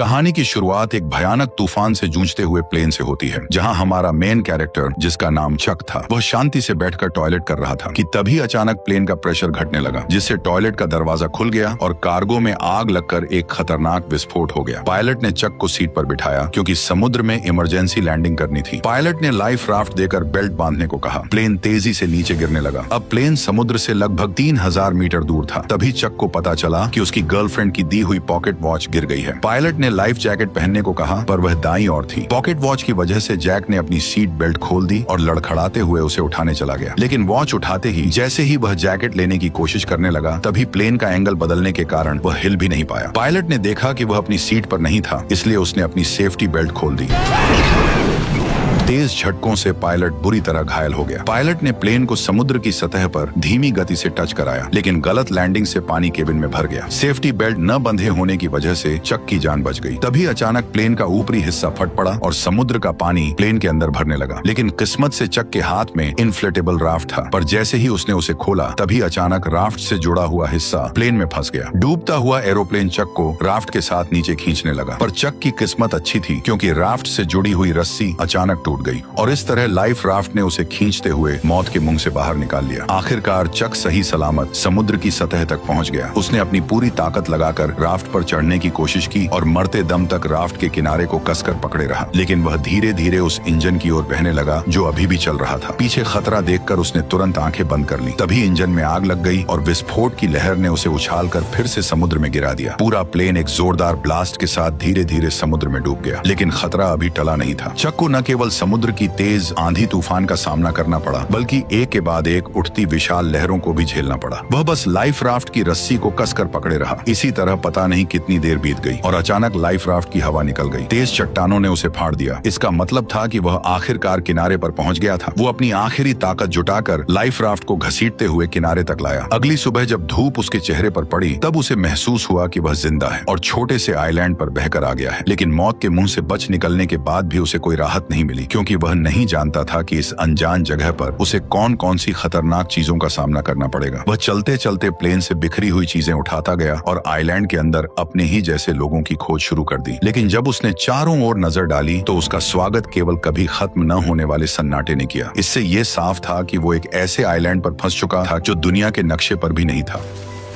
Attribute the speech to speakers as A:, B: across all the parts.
A: कहानी की शुरुआत एक भयानक तूफान से जूझते हुए प्लेन से होती है, जहां हमारा मेन कैरेक्टर, जिसका नाम चक था, वह शांति से बैठकर टॉयलेट कर रहा था कि तभी अचानक प्लेन का प्रेशर घटने लगा, जिससे टॉयलेट का दरवाजा खुल गया और कार्गो में आग लगकर एक खतरनाक विस्फोट हो गया। पायलट ने चक को सीट पर बिठाया क्योंकि समुद्र में इमरजेंसी लैंडिंग करनी थी। पायलट ने लाइफ राफ्ट देकर बेल्ट बांधने को कहा। प्लेन तेजी से नीचे गिरने लगा। अब प्लेन समुद्र से लगभग 3000 मीटर दूर था। तभी चक को पता चला कि उसकी गर्लफ्रेंड की दी हुई पॉकेट वॉच गिर गई है। पायलट ने लाइफ जैकेट पहनने को कहा, पर वह दाईं ओर थी। पॉकेट वॉच की वजह से जैक ने अपनी सीट बेल्ट खोल दी और लड़खड़ाते हुए उसे उठाने चला गया। लेकिन वॉच उठाते ही जैसे ही वह जैकेट लेने की कोशिश करने लगा, तभी प्लेन का एंगल बदलने के कारण वह हिल भी नहीं पाया। पायलट ने देखा कि वह अपनी सीट पर नहीं था, इसलिए उसने अपनी सेफ्टी बेल्ट खोल दी। तेज झटकों से पायलट बुरी तरह घायल हो गया। पायलट ने प्लेन को समुद्र की सतह पर धीमी गति से टच कराया, लेकिन गलत लैंडिंग से पानी केबिन में भर गया। सेफ्टी बेल्ट न बंधे होने की वजह से चक की जान बच गई। तभी अचानक प्लेन का ऊपरी हिस्सा फट पड़ा और समुद्र का पानी प्लेन के अंदर भरने लगा। लेकिन किस्मत से चक के हाथ में इन्फ्लेटेबल राफ्ट था, पर जैसे ही उसने उसे खोला, तभी अचानक राफ्ट से जुड़ा हुआ हिस्सा प्लेन में फंस गया। डूबता हुआ एरोप्लेन चक को राफ्ट के साथ नीचे खींचने लगा, पर चक की किस्मत अच्छी थी क्योंकि राफ्ट से जुड़ी हुई रस्सी अचानक टूट गई और इस तरह लाइफ राफ्ट ने उसे खींचते हुए मौत के मुंह से बाहर निकाल लिया। आखिरकार चक सही सलामत समुद्र की सतह तक पहुंच गया। उसने अपनी पूरी ताकत लगाकर राफ्ट पर चढ़ने की कोशिश की और मरते दम तक राफ्ट के किनारे को कसकर पकड़े रहा, लेकिन वह धीरे धीरे उस इंजन की ओर बहने लगा जो अभी भी चल रहा था। पीछे खतरा देखकर उसने तुरंत आंखें बंद कर ली। तभी इंजन में आग लग गई और विस्फोट की लहर ने उसे उछालकर फिर से समुद्र में गिरा दिया। पूरा प्लेन एक जोरदार ब्लास्ट के साथ धीरे धीरे समुद्र में डूब गया, लेकिन खतरा अभी टला नहीं था। चक को न केवल समुद्र की तेज आंधी तूफान का सामना करना पड़ा, बल्कि एक के बाद एक उठती विशाल लहरों को भी झेलना पड़ा। वह बस लाइफ राफ्ट की रस्सी को कसकर पकड़े रहा। इसी तरह पता नहीं कितनी देर बीत गई और अचानक लाइफ राफ्ट की हवा निकल गई। तेज चट्टानों ने उसे फाड़ दिया। इसका मतलब था कि वह आखिरकार किनारे पर पहुंच गया था। वो अपनी आखिरी ताकत जुटाकर लाइफ राफ्ट को घसीटते हुए किनारे तक लाया। अगली सुबह जब धूप उसके चेहरे पर पड़ी, तब उसे महसूस हुआ कि वह जिंदा है और छोटे से आइलैंड पर बहकर आ गया है। लेकिन मौत के मुंह से बच निकलने के बाद भी उसे कोई राहत नहीं मिली, क्योंकि वह नहीं जानता था कि इस अनजान जगह पर उसे कौन कौन सी खतरनाक चीजों का सामना करना पड़ेगा। वह चलते चलते प्लेन से बिखरी हुई चीजें उठाता गया और आइलैंड के अंदर अपने ही जैसे लोगों की खोज शुरू कर दी। लेकिन जब उसने चारों ओर नजर डाली, तो उसका स्वागत केवल कभी खत्म न होने वाले सन्नाटे ने किया। इससे ये साफ था कि वो एक ऐसे आइलैंड पर फंस चुका था जो दुनिया के नक्शे पर भी नहीं था।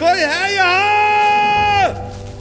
B: कोई है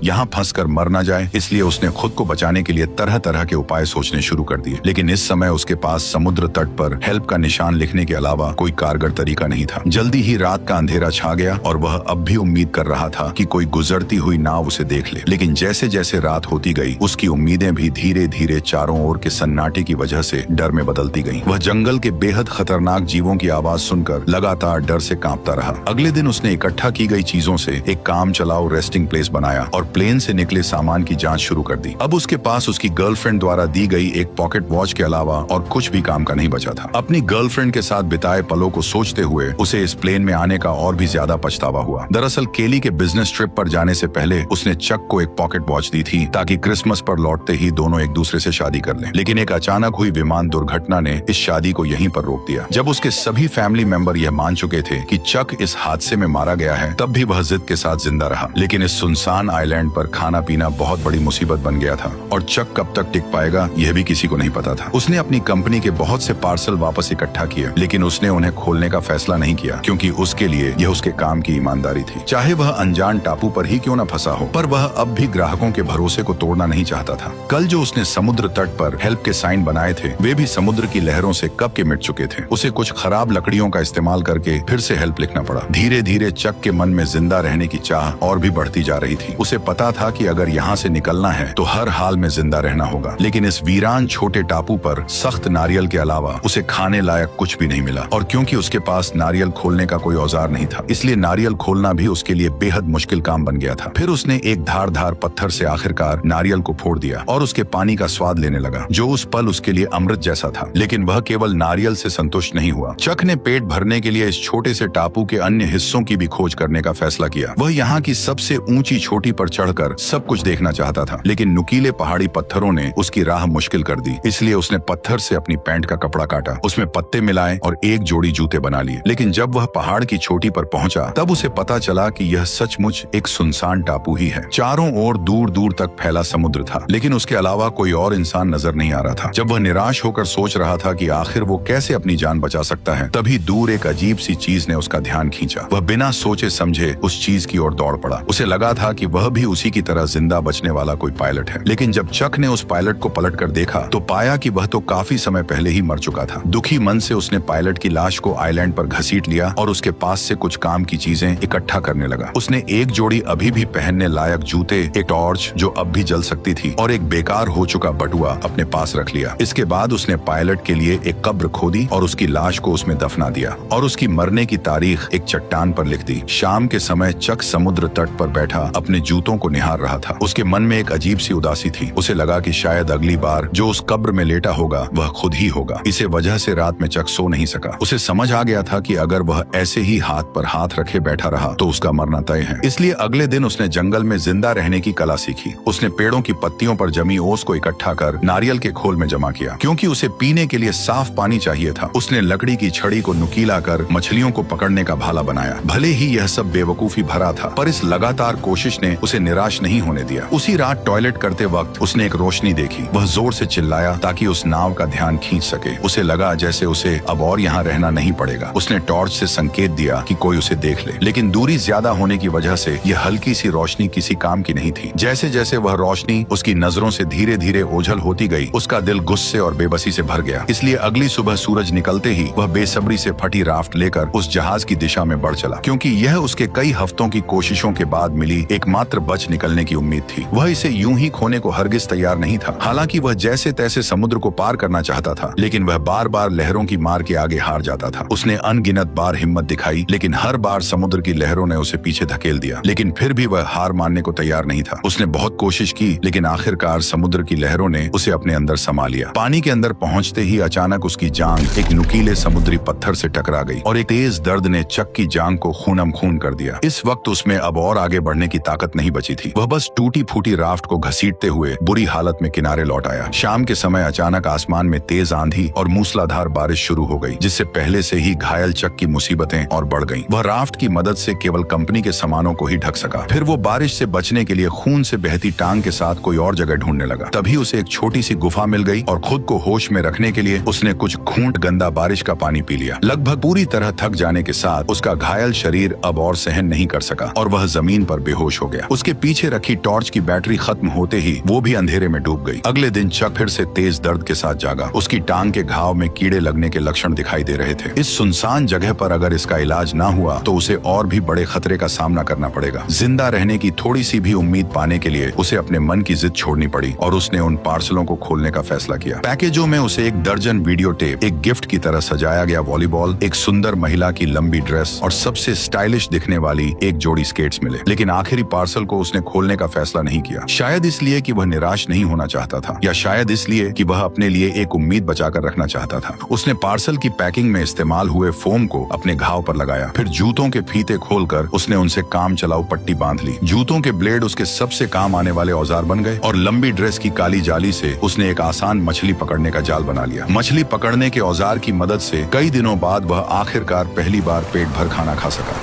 A: यहाँ फंसकर मर न जाए, इसलिए उसने खुद को बचाने के लिए तरह तरह के उपाय सोचने शुरू कर दिए। लेकिन इस समय उसके पास समुद्र तट पर हेल्प का निशान लिखने के अलावा कोई कारगर तरीका नहीं था। जल्दी ही रात का अंधेरा छा गया और वह अब भी उम्मीद कर रहा था कि कोई गुजरती हुई नाव उसे देख ले। लेकिन जैसे जैसे रात होती गई, उसकी उम्मीदें भी धीरे धीरे चारों ओर के सन्नाटे की वजह से डर में बदलती गईं। वह जंगल के बेहद खतरनाक जीवों की आवाज सुनकर लगातार डर से कांपता रहा। अगले दिन उसने इकट्ठा की गई चीजों से एक काम चलाओ रेस्टिंग प्लेस बनाया और प्लेन से निकले सामान की जांच शुरू कर दी। अब उसके पास उसकी गर्लफ्रेंड द्वारा दी गई एक पॉकेट वॉच के अलावा और कुछ भी काम का नहीं बचा था। अपनी गर्लफ्रेंड के साथ बिताए पलों को सोचते हुए उसे इस प्लेन में आने का और भी ज्यादा पछतावा हुआ। दरअसल केली के बिजनेस ट्रिप पर जाने से पहले उसने चक को एक पॉकेट वॉच दी थी, ताकि क्रिसमस पर लौटते ही दोनों एक दूसरे से शादी कर लें। लेकिन एक अचानक हुई विमान दुर्घटना ने इस शादी को यहीं पर रोक दिया। जब उसके सभी फैमिली मेंबर यह मान चुके थे कि चक इस हादसे में मारा गया है, तब भी वह जिद के साथ जिंदा रहा। लेकिन इस सुनसान आइलैंड पर खाना पीना बहुत बड़ी मुसीबत बन गया था और चक कब तक टिक पाएगा यह भी किसी को नहीं पता था। उसने अपनी कंपनी के बहुत से पार्सल वापस इकट्ठा किए, लेकिन उसने उन्हें खोलने का फैसला नहीं किया, क्योंकि उसके लिए यह उसके काम की ईमानदारी थी। चाहे वह अनजान टापू पर ही क्यों न फंसा हो, पर वह अब भी ग्राहकों के भरोसे को तोड़ना नहीं चाहता था। कल जो उसने समुद्र तट पर हेल्प के साइन बनाए थे, वे भी समुद्र की लहरों से कब के मिट चुके थे। उसे कुछ खराब लकड़ियों का इस्तेमाल करके फिर से हेल्प लिखना पड़ा। धीरे धीरे चक के मन में जिंदा रहने की चाह और भी बढ़ती जा रही थी। उसे पता था कि अगर यहाँ से निकलना है तो हर हाल में जिंदा रहना होगा। लेकिन इस वीरान छोटे टापू पर सख्त नारियल के अलावा उसे खाने लायक कुछ भी नहीं मिला, और क्योंकि उसके पास नारियल खोलने का कोई औजार नहीं था, इसलिए नारियल खोलना भी उसके लिए बेहद मुश्किल काम बन गया था। फिर उसने एक धारदार पत्थर से आखिरकार नारियल को फोड़ दिया और उसके पानी का स्वाद लेने लगा, जो उस पल उसके लिए अमृत जैसा था। लेकिन वह केवल नारियल से संतुष्ट नहीं हुआ। चक ने पेट भरने के लिए इस छोटे से टापू के अन्य हिस्सों की भी खोज करने का फैसला किया। वह यहाँ की सबसे ऊंची छोटी पर चढ़कर सब कुछ देखना चाहता था, लेकिन नुकीले पहाड़ी पत्थरों ने उसकी राह मुश्किल कर दी। इसलिए उसने पत्थर से अपनी पैंट का कपड़ा काटा, उसमें पत्ते मिलाए और एक जोड़ी जूते बना लिए। लेकिन जब वह पहाड़ की चोटी पर पहुंचा तब उसे पता चला कि यह सचमुच एक सुनसान टापू ही है। चारों ओर दूर दूर तक फैला समुद्र था, लेकिन उसके अलावा कोई और इंसान नजर नहीं आ रहा था। जब वह निराश होकर सोच रहा था कि आखिर वो कैसे अपनी जान बचा सकता है, तभी दूर एक अजीब सी चीज ने उसका ध्यान खींचा। वह बिना सोचे समझे उस चीज की ओर दौड़ पड़ा। उसे लगा था कि वह भी उसी की तरह जिंदा बचने वाला कोई पायलट है, लेकिन जब चक ने उस पायलट को पलट कर देखा तो पाया कि वह तो काफी समय पहले ही मर चुका था। दुखी मन से उसने पायलट की लाश को आइलैंड पर घसीट लिया और उसके पास से कुछ काम की चीजें इकट्ठा करने लगा। उसने एक जोड़ी अभी भी पहनने लायक जूते, एक टॉर्च जो अब भी जल सकती थी और एक बेकार हो चुका बटुआ अपने पास रख लिया। इसके बाद उसने पायलट के लिए एक कब्र खोदी और उसकी लाश को उसमें दफना दिया और उसकी मरने की तारीख एक चट्टान पर लिख दी। शाम के समय चक समुद्र तट पर बैठा अपने जूतों को निहार रहा था। उसके मन में एक अजीब सी उदासी थी। उसे लगा कि शायद अगली बार जो उस कब्र में लेटा होगा वह खुद ही होगा। इसे वजह से रात में चक सो नहीं सका। उसे समझ आ गया था कि अगर वह ऐसे ही हाथ पर हाथ रखे बैठा रहा तो उसका मरना तय है। इसलिए अगले दिन उसने जंगल में जिंदा रहने की कला सीखी। उसने पेड़ों की पत्तियों पर जमी ओस को इकट्ठा कर नारियल के खोल में जमा किया, क्योंकि उसे पीने के लिए साफ पानी चाहिए था। उसने लकड़ी की छड़ी को नुकीला कर मछलियों को पकड़ने का भाला बनाया। भले ही यह सब बेवकूफी भरा था, पर इस लगातार कोशिश ने उसे निराश नहीं होने दिया। उसी रात टॉयलेट करते वक्त उसने एक रोशनी देखी। वह जोर से चिल्लाया ताकि उस नाव का ध्यान खींच सके। उसे लगा जैसे उसे अब और यहाँ रहना नहीं पड़ेगा। उसने टॉर्च से संकेत दिया कि कोई उसे देख ले, लेकिन दूरी ज्यादा होने की वजह से यह हल्की सी रोशनी किसी काम की नहीं थी। जैसे जैसे वह रोशनी उसकी नजरों से धीरे धीरे ओझल होती गई, उसका दिल गुस्से और बेबसी से भर गया। इसलिए अगली सुबह सूरज निकलते ही वह बेसब्री से फटी राफ्ट लेकर उस जहाज की दिशा में बढ़ चला, क्योंकि यह उसके कई हफ्तों की कोशिशों के बाद मिली एकमात्र बच निकलने की उम्मीद थी। वह इसे यूं ही खोने को हरगिज तैयार नहीं था। हालांकि वह जैसे तैसे समुद्र को पार करना चाहता था, लेकिन वह बार बार लहरों की मार के आगे हार जाता था। उसने अनगिनत बार हिम्मत दिखाई, लेकिन हर बार समुद्र की लहरों ने उसे पीछे धकेल दिया। लेकिन फिर भी वह हार मानने को तैयार नहीं था। उसने बहुत कोशिश की, लेकिन आखिरकार समुद्र की लहरों ने उसे अपने अंदर समा लिया। पानी के अंदर पहुंचते ही अचानक उसकी जांघ एक नुकीले समुद्री पत्थर से टकरा गई और एक तेज दर्द ने चक की जांघ को खूनम खून कर दिया। इस वक्त उसमें अब और आगे बढ़ने की ताकत नहीं बची थी। वह बस टूटी फूटी राफ्ट को घसीटते हुए बुरी हालत में किनारे लौट आया। शाम के समय अचानक आसमान में तेज आंधी और मूसलाधार बारिश शुरू हो गई, जिससे पहले से ही घायल चक की मुसीबतें और बढ़ गईं। वह राफ्ट की मदद से केवल कंपनी के सामानों को ही ढक सका। फिर वो बारिश से बचने के लिए खून से बहती टांग के साथ कोई और जगह ढूंढने लगा। तभी उसे एक छोटी सी गुफा मिल गई और खुद को होश में रखने के लिए उसने कुछ घूंट गंदा बारिश का पानी पी लिया। लगभग पूरी तरह थक जाने के साथ उसका घायल शरीर अब और सहन नहीं कर सका और वह जमीन पर बेहोश हो गया। उसके पीछे रखी टॉर्च की बैटरी खत्म होते ही वो भी अंधेरे में डूब गई। अगले दिन चक फिर से तेज दर्द के साथ जागा। उसकी टांग के घाव में कीड़े लगने के लक्षण दिखाई दे रहे थे। इस सुनसान जगह पर अगर इसका इलाज ना हुआ तो उसे और भी बड़े खतरे का सामना करना पड़ेगा। जिंदा रहने की थोड़ी सी भी उम्मीद पाने के लिए उसे अपने मन की जिद छोड़नी पड़ी और उसने उन पार्सलों को खोलने का फैसला किया। पैकेजों में उसे एक दर्जन वीडियो टेप, एक गिफ्ट की तरह सजाया गया वॉलीबॉल, एक सुंदर महिला की लंबी ड्रेस और सबसे स्टाइलिश दिखने वाली एक जोड़ी स्केट्स मिले। लेकिन आखिरी पार्सल को उसने खोलने का फैसला नहीं किया। शायद इसलिए कि वह निराश नहीं होना चाहता था, या शायद इसलिए कि वह अपने लिए एक उम्मीद बचाकर रखना चाहता था। उसने पार्सल की पैकिंग में इस्तेमाल हुए फोम को अपने घाव पर लगाया। फिर जूतों के फीते खोलकर उसने उनसे काम चलाऊ पट्टी बांध ली। जूतों के ब्लेड उसके सबसे काम आने वाले औजार बन गए और लंबी ड्रेस की काली जाली से उसने एक आसान मछली पकड़ने का जाल बना लिया। मछली पकड़ने के औजार की मदद से कई दिनों बाद वह आखिरकार पहली बार पेट भर खाना खा सका।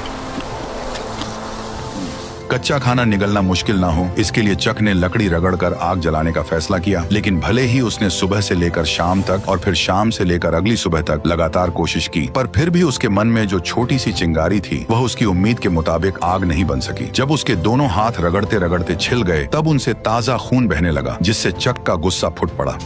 A: कच्चा खाना निगलना मुश्किल ना हो, इसके लिए चक ने लकड़ी रगड़कर आग जलाने का फैसला किया। लेकिन भले ही उसने सुबह से लेकर शाम तक और फिर शाम से लेकर अगली सुबह तक लगातार कोशिश की, पर फिर भी उसके मन में जो छोटी सी चिंगारी थी वह उसकी उम्मीद के मुताबिक आग नहीं बन सकी। जब उसके दोनों हाथ रगड़ते रगड़ते छिल गए तब उनसे ताजा खून बहने लगा, जिससे चक का गुस्सा फुट पड़ा।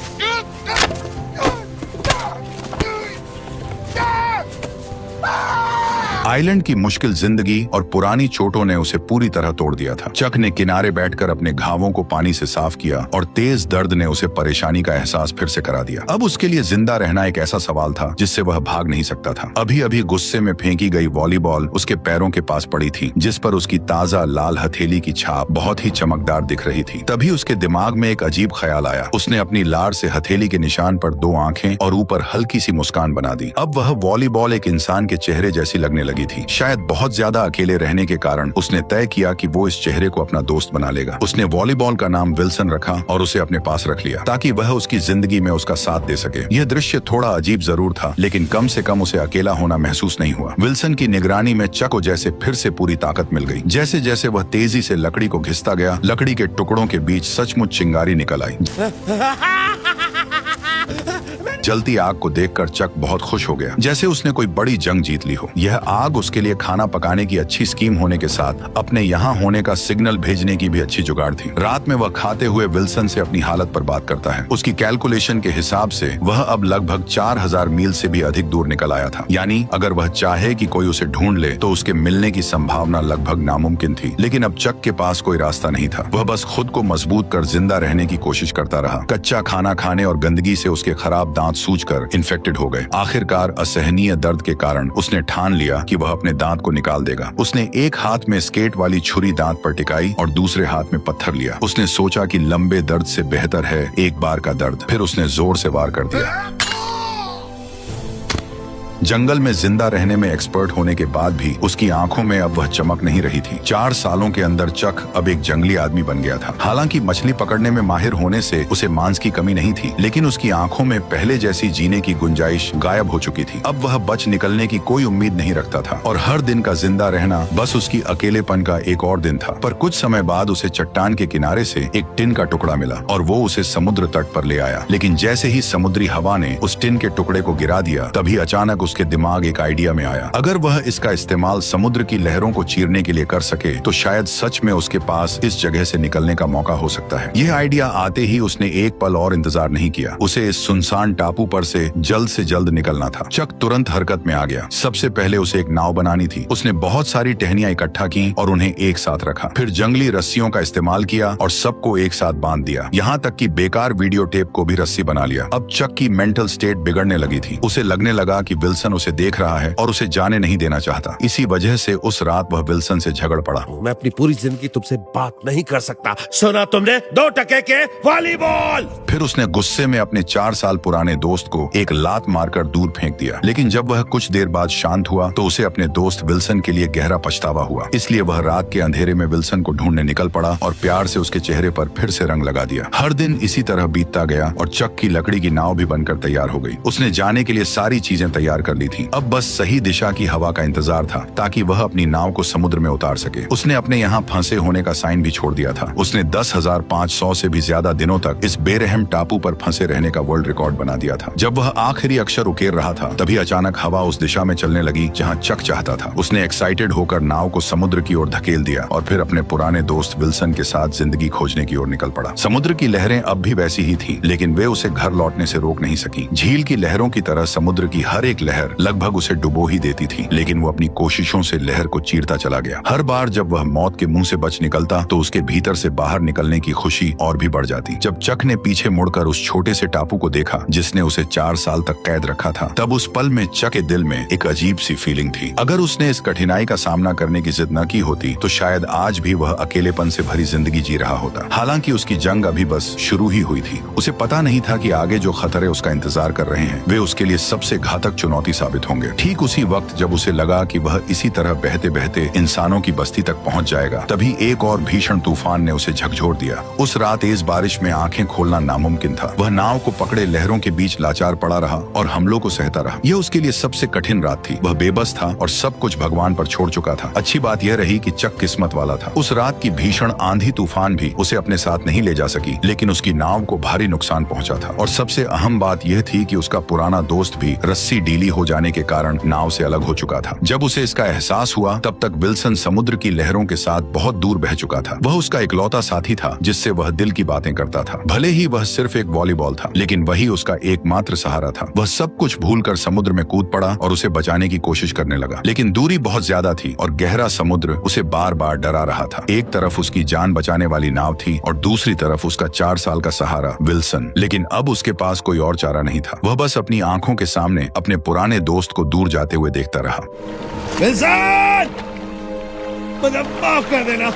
A: आइलैंड की मुश्किल जिंदगी और पुरानी चोटों ने उसे पूरी तरह तोड़ दिया था। चक ने किनारे बैठकर अपने घावों को पानी से साफ किया और तेज दर्द ने उसे परेशानी का एहसास फिर से करा दिया। अब उसके लिए जिंदा रहना एक ऐसा सवाल था जिससे वह भाग नहीं सकता था। अभी अभी गुस्से में फेंकी गई वॉलीबॉल उसके पैरों के पास पड़ी थी, जिस पर उसकी ताजा लाल हथेली की छाप बहुत ही चमकदार दिख रही थी। तभी उसके दिमाग में एक अजीब ख्याल आया। उसने अपनी लार से हथेली के निशान पर 2 आंखें और ऊपर हल्की सी मुस्कान बना दी। अब वह वॉलीबॉल एक इंसान के चेहरे जैसी लगने लगी। लगी थी। शायद बहुत ज्यादा अकेले रहने के कारण उसने तय किया कि वो इस चेहरे को अपना दोस्त बना लेगा। उसने वॉलीबॉल का नाम विल्सन रखा और उसे अपने पास रख लिया ताकि वह उसकी जिंदगी में उसका साथ दे सके। यह दृश्य थोड़ा अजीब जरूर था, लेकिन कम से कम उसे अकेला होना महसूस नहीं हुआ। विल्सन की निगरानी में चक को जैसे फिर से पूरी ताकत मिल गई। जैसे जैसे वह तेजी से लकड़ी को घिसता गया, लकड़ी के टुकड़ों के बीच सचमुच चिंगारी निकल आई। जलती आग को देखकर चक बहुत खुश हो गया, जैसे उसने कोई बड़ी जंग जीत ली हो। यह आग उसके लिए खाना पकाने की अच्छी स्कीम होने के साथ अपने यहाँ होने का सिग्नल भेजने की भी अच्छी जुगाड़ थी। रात में वह खाते हुए विल्सन से अपनी हालत पर बात करता है। उसकी कैलकुलेशन के हिसाब से वह अब लगभग 4000 मील से भी अधिक दूर निकल आया था। यानी अगर वह चाहे कि कोई उसे ढूंढ ले तो उसके मिलने की संभावना लगभग नामुमकिन थी। लेकिन अब चक के पास कोई रास्ता नहीं था। वह बस खुद को मजबूत कर जिंदा रहने की कोशिश करता रहा। कच्चा खाना खाने और गंदगी से उसके खराब दांत सूजकर इन्फेक्टेड हो गए। आखिरकार असहनीय दर्द के कारण उसने ठान लिया कि वह अपने दांत को निकाल देगा। उसने एक हाथ में स्केट वाली छुरी दांत पर टिकाई और दूसरे हाथ में पत्थर लिया। उसने सोचा कि लंबे दर्द से बेहतर है एक बार का दर्द। फिर उसने जोर से वार कर दिया। जंगल में जिंदा रहने में एक्सपर्ट होने के बाद भी उसकी आंखों में अब वह चमक नहीं रही थी। 4 सालों के अंदर चक अब एक जंगली आदमी बन गया था। हालांकि मछली पकड़ने में माहिर होने से उसे मांस की कमी नहीं थी, लेकिन उसकी आंखों में पहले जैसी जीने की गुंजाइश गायब हो चुकी थी। अब वह बच निकलने की कोई उम्मीद नहीं रखता था और हर दिन का जिंदा रहना बस उसकी अकेलेपन का एक और दिन था। पर कुछ समय बाद उसे चट्टान के किनारे से एक टिन का टुकड़ा मिला और वो उसे समुद्र तट पर ले आया। लेकिन जैसे ही समुद्री हवा ने उस टिन के टुकड़े को गिरा दिया, तभी अचानक उसके दिमाग एक आइडिया में आया। अगर वह इसका इस्तेमाल समुद्र की लहरों को चीरने के लिए कर सके तो शायद सच में उसके पास इस जगह से निकलने का मौका हो सकता है। यह आइडिया आते ही उसने एक पल और इंतजार नहीं किया। उसे इस सुनसान टापू पर से जल्द निकलना था। चक तुरंत हरकत में आ गया। सबसे पहले उसे एक नाव बनानी थी। उसने बहुत सारी टहनियां इकट्ठा की और उन्हें एक साथ रखा। फिर जंगली रस्सियों का इस्तेमाल किया और सबको एक साथ बांध दिया। यहाँ तक कि बेकार वीडियो टेप को भी रस्सी बना लिया। अब चक की मेंटल स्टेट बिगड़ने लगी थी। उसे लगने लगा कि विल्सन उसे देख रहा है और उसे जाने नहीं देना चाहता। इसी वजह से उस रात वह विल्सन से झगड़ पड़ा।
B: मैं अपनी पूरी जिंदगी तुमसे बात नहीं कर सकता। सुना तुमने? 2 टके के वॉलीबॉल।
A: फिर उसने गुस्से में अपने 4 साल पुराने दोस्त को एक लात मारकर दूर फेंक दिया। लेकिन जब वह कुछ देर बाद शांत हुआ तो उसे अपने दोस्त विल्सन के लिए गहरा पछतावा हुआ। इसलिए वह रात के अंधेरे में विल्सन को ढूंढने निकल पड़ा और प्यार से उसके चेहरे पर फिर से रंग लगा दिया। हर दिन इसी तरह बीतता गया और चक की लकड़ी की नाव भी बनकर तैयार हो गई। उसने जाने के लिए सारी चीजें तैयार कर ली थी। अब बस सही दिशा की हवा का इंतजार था ताकि वह अपनी नाव को समुद्र में उतार सके। उसने अपने यहाँ फंसे होने का साइन भी छोड़ दिया था। उसने 10,500 से भी ज्यादा दिनों तक इस बेरहम टापू पर फंसे रहने का वर्ल्ड रिकॉर्ड बना दिया था। जब वह आखिरी अक्षर उकेर रहा था तभी अचानक हवा उस दिशा में चलने लगी जहाँ चक चाहता था। उसने एक्साइटेड होकर नाव को समुद्र की ओर धकेल दिया और फिर अपने पुराने दोस्त विल्सन के साथ जिंदगी खोजने की ओर निकल पड़ा। समुद्र की लहरें अब भी वैसी ही थी, लेकिन वे उसे घर लौटने से रोक नहीं सकी। झील की लहरों की तरह समुद्र की हर एक लहर लगभग उसे डुबो ही देती थी, लेकिन वो अपनी कोशिशों से लहर को चीरता चला गया। हर बार जब वह मौत के मुंह से बच निकलता तो उसके भीतर से बाहर निकलने की खुशी और भी बढ़ जाती। जब चक ने पीछे मुड़कर उस छोटे से टापू को देखा जिसने उसे 4 साल तक कैद रखा था, तब उस पल में चक के दिल में एक अजीब सी फीलिंग थी। अगर उसने इस कठिनाई का सामना करने की जिद न की होती तो शायद आज भी वह अकेलेपन से भरी जिंदगी जी रहा होता। हालांकि उसकी जंग अभी बस शुरू ही हुई थी। उसे पता नहीं था कि आगे जो खतरे उसका इंतजार कर रहे हैं वे उसके लिए सबसे घातक चुनौती साबित होंगे। ठीक उसी वक्त जब उसे लगा कि वह इसी तरह बहते बहते इंसानों की बस्ती तक पहुंच जाएगा, तभी एक और भीषण तूफान ने उसे झकझोर दिया। उस रात तेज बारिश में आंखें खोलना नामुमकिन था। वह नाव को पकड़े लहरों के बीच लाचार पड़ा रहा और हमलों को सहता रहा। यह उसके लिए सबसे कठिन रात थी। वह बेबस था और सब कुछ भगवान पर छोड़ चुका था। अच्छी बात यह रही कि चक किस्मत वाला था। उस रात की भीषण आंधी तूफान भी उसे अपने साथ नहीं ले जा सकी, लेकिन उसकी नाव को भारी नुकसान पहुंचा था। और सबसे अहम बात यह थी कि उसका पुराना दोस्त भी रस्सी ढीली हो जाने के कारण नाव से अलग हो चुका था। जब उसे इसका एहसास हुआ तब तक विल्सन समुद्र की लहरों के साथ बहुत दूर बह चुका था। वह उसका इकलौता साथी था जिससे वह दिल की बातें करता था। भले ही वह सिर्फ एक वॉलीबॉल था, लेकिन वही उसका एकमात्र सहारा था। वह सब कुछ भूलकर समुद्र में कूद पड़ा और उसे बचाने की कोशिश करने लगा, लेकिन दूरी बहुत ज्यादा थी और गहरा समुद्र उसे बार बार डरा रहा था। एक तरफ उसकी जान बचाने वाली नाव थी और दूसरी तरफ उसका 4 साल का सहारा विल्सन। लेकिन अब उसके पास कोई और चारा नहीं था। वह बस अपनी आंखों के सामने अपने पुराने दोस्त को दूर जाते हुए देखता रहा।
B: विल्सन, मुझे माफ कर देना।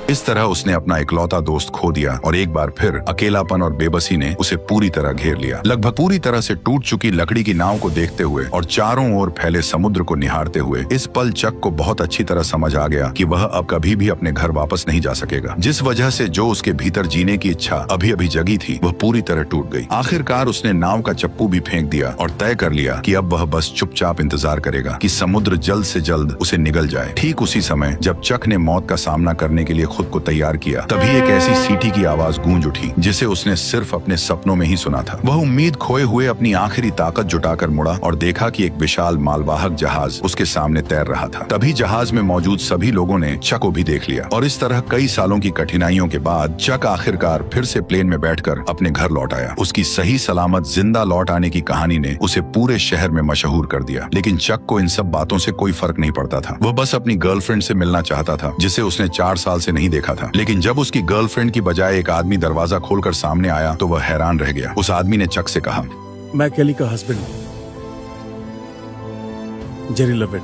A: इस तरह उसने अपना इकलौता दोस्त खो दिया और एक बार फिर अकेलापन और बेबसी ने उसे पूरी तरह घेर लिया। लगभग पूरी तरह से टूट चुकी लकड़ी की नाव को देखते हुए और चारों ओर फैले समुद्र को निहारते हुए इस पल चक को बहुत अच्छी तरह समझ आ गया कि वह अब कभी भी अपने घर वापस नहीं जा सकेगा। जिस वजह से जो उसके भीतर जीने की इच्छा अभी अभी जगी थी वह पूरी तरह टूट गई। आखिरकार उसने नाव का चप्पू भी फेंक दिया और तय कर लिया कि अब वह बस चुपचाप इंतजार करेगा कि समुद्र जल्द से जल्द उसे निगल जाए। ठीक उसी समय जब चक ने मौत का सामना करने के लिए खुद को तैयार किया, तभी एक ऐसी सीटी की आवाज गूंज उठी जिसे उसने सिर्फ अपने सपनों में ही सुना था। वह उम्मीद खोए हुए अपनी आखिरी ताकत जुटाकर मुड़ा और देखा कि एक विशाल मालवाहक जहाज उसके सामने तैर रहा था। तभी जहाज में मौजूद सभी लोगों ने चक को भी देख लिया और इस तरह कई सालों की कठिनाइयों के बाद चक आखिरकार फिर से प्लेन में बैठकर अपने घर लौट आया। उसकी सही सलामत जिंदा लौट आने की कहानी ने उसे पूरे शहर में मशहूर कर दिया। लेकिन चक को इन सब बातों से कोई फर्क नहीं पड़ता था। वह बस अपनी गर्लफ्रेंड से मिलना चाहता था जिसे उसने 4 साल से नहीं देखा था। लेकिन जब उसकी गर्लफ्रेंड की बजाय एक आदमी दरवाजा खोलकर सामने आया तो वह हैरान रह गया। उस आदमी ने चक से कहा,
C: मैं केली का हस्बैंड हूँ, जेरी लवेट।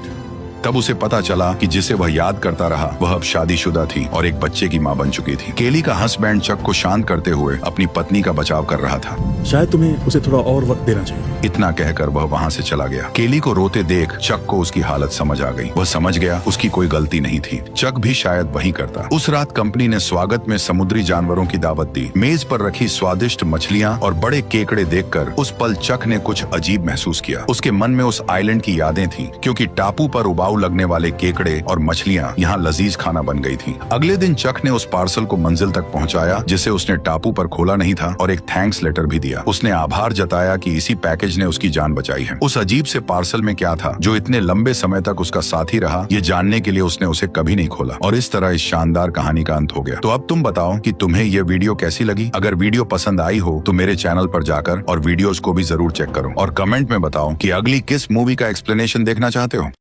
A: तब उसे पता चला कि जिसे वह याद करता रहा वह अब शादीशुदा थी और एक बच्चे की मां बन चुकी थी। केली का हस्बैंड चक को शांत करते हुए अपनी पत्नी का बचाव कर रहा था।
C: शायद तुम्हें उसे थोड़ा और वक्त देना चाहिए।
A: इतना कहकर वह वहां से चला गया। केली को रोते देख चक को उसकी हालत समझ आ गई। वह समझ गया उसकी कोई गलती नहीं थी। चक भी शायद वही करता। उस रात कंपनी ने स्वागत में समुद्री जानवरों की दावत दी। मेज पर रखी स्वादिष्ट मछलियां और बड़े केकड़े देखकर उस पल चक ने कुछ अजीब महसूस किया। उसके मन में उस आइलैंड की यादें थीं, क्योंकि टापू पर उबाऊ लगने वाले केकड़े और मछलियां यहाँ लजीज खाना बन गई थीं। अगले दिन चक ने उस पार्सल को मंजिल तक पहुंचाया जिसे उसने टापू पर खोला नहीं था और एक थैंक्स लेटर भी दिया। उसने आभार जताया कि इसी पैकेज ने उसकी जान बचाई है। उस अजीब से पार्सल में क्या था जो इतने लंबे समय तक उसका साथी रहा, ये जानने के लिए उसने उसे कभी नहीं खोला। और इस तरह इस शानदार कहानी का अंत हो गया। तो अब तुम बताओ कि तुम्हें ये वीडियो कैसी लगी। अगर वीडियो पसंद आई हो तो मेरे चैनल पर जाकर और वीडियोस को भी जरूर चेक करो और कमेंट में बताओ कि अगली किस मूवी का एक्सप्लेनेशन देखना चाहते हो।